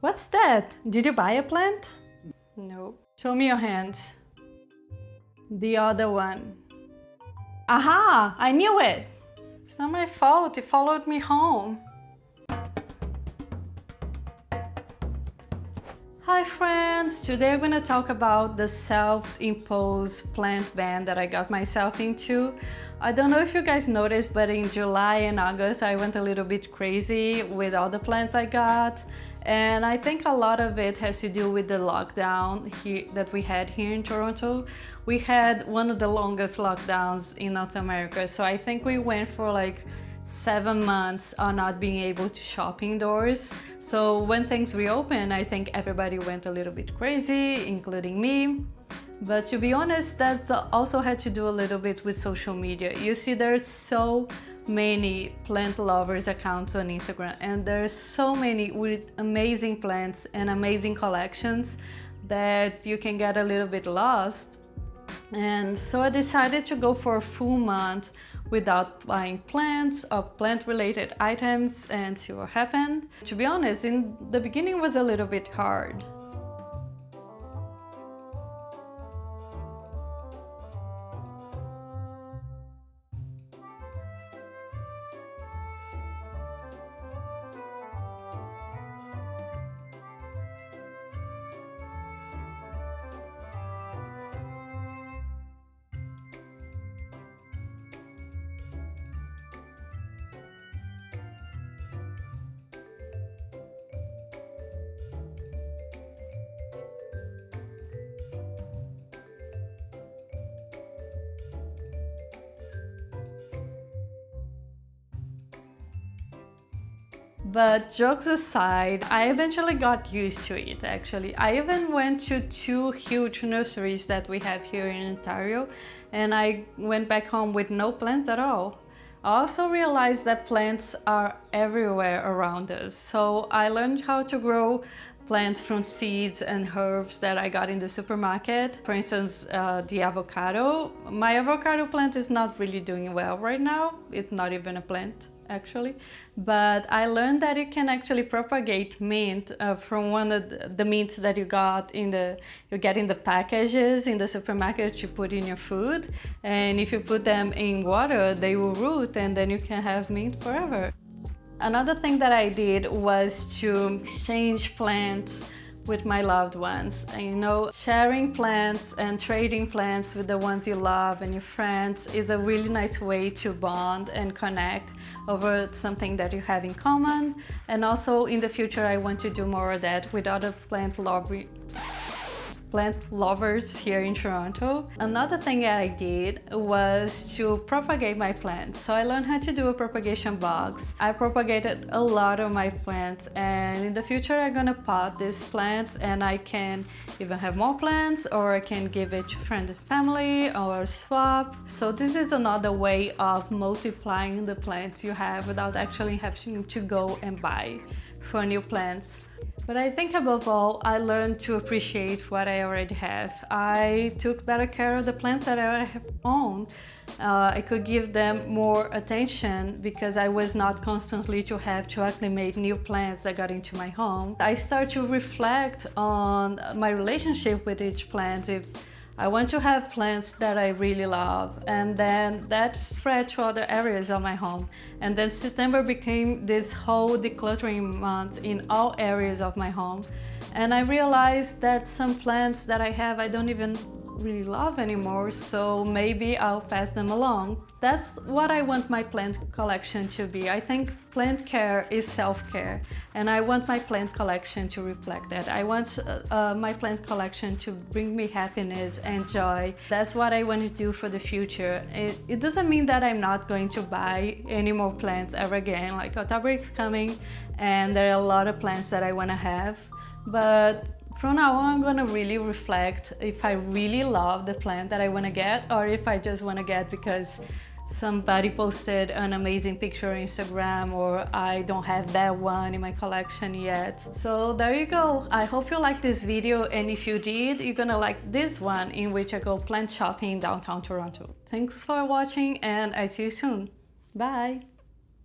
What's that? Did you buy a plant? No. Show me your hand. The other one. Aha! I knew it! It's not my fault, it followed me home. Hi friends! Today I'm gonna talk about the self-imposed plant ban that I got myself into. I don't know if you guys noticed, but in July and August I went a little bit crazy with all the plants I got. And I think a lot of it has to do with the lockdown that we had here in Toronto. We had one of the longest lockdowns in North America, so I think we went for like 7 months on not being able to shop indoors. So when things reopened, I think everybody went a little bit crazy, including me. But to be honest, that's also had to do a little bit with social media. You see, there's so many plant lovers accounts on Instagram, and there's so many with amazing plants and amazing collections that you can get a little bit lost. And so I decided to go for a full month without buying plants or plant related items and see what happened. To be honest, in the beginning it was a little bit hard. But jokes aside, I eventually got used to it actually. I even went to 2 huge nurseries that we have here in Ontario, and I went back home with no plants at all. I also realized that plants are everywhere around us. So I learned how to grow plants from seeds and herbs that I got in the supermarket. For instance, the avocado. My avocado plant is not really doing well right now. It's not even a plant, actually, but I learned that you can actually propagate mint from one of the mints that you get in the packages in the supermarket you put in your food, and if you put them in water they will root and then you can have mint forever. Another thing that I did was to exchange plants with my loved ones. And, you know, sharing plants and trading plants with the ones you love and your friends is a really nice way to bond and connect over something that you have in common. And also in the future I want to do more of that with other plant lovers here in Toronto. Another thing that I did was to propagate my plants. So I learned how to do a propagation box. I propagated a lot of my plants, and in the future I'm gonna pot these plants and I can even have more plants, or I can give it to friends and family or swap. So this is another way of multiplying the plants you have without actually having to go and buy for new plants. But I think above all, I learned to appreciate what I already have. I took better care of the plants that I already own. I could give them more attention because I was not constantly to have to acclimate new plants that got into my home. I start to reflect on my relationship with each plant. If I want to have plants that I really love, and then that spread to other areas of my home. And then September became this whole decluttering month in all areas of my home. And I realized that some plants that I have I don't even really love anymore, so maybe I'll pass them along. That's what I want my plant collection to be. I think plant care is self-care, and I want my plant collection to reflect that. I want my plant collection to bring me happiness and joy. That's what I want to do for the future. It doesn't mean that I'm not going to buy any more plants ever again. Like October is coming and there are a lot of plants that I want to have, but from now on, I'm gonna really reflect if I really love the plant that I wanna get, or if I just wanna get because somebody posted an amazing picture on Instagram, or I don't have that one in my collection yet. So there you go. I hope you liked this video, and if you did, you're gonna like this one in which I go plant shopping in downtown Toronto. Thanks for watching, and I see you soon. Bye!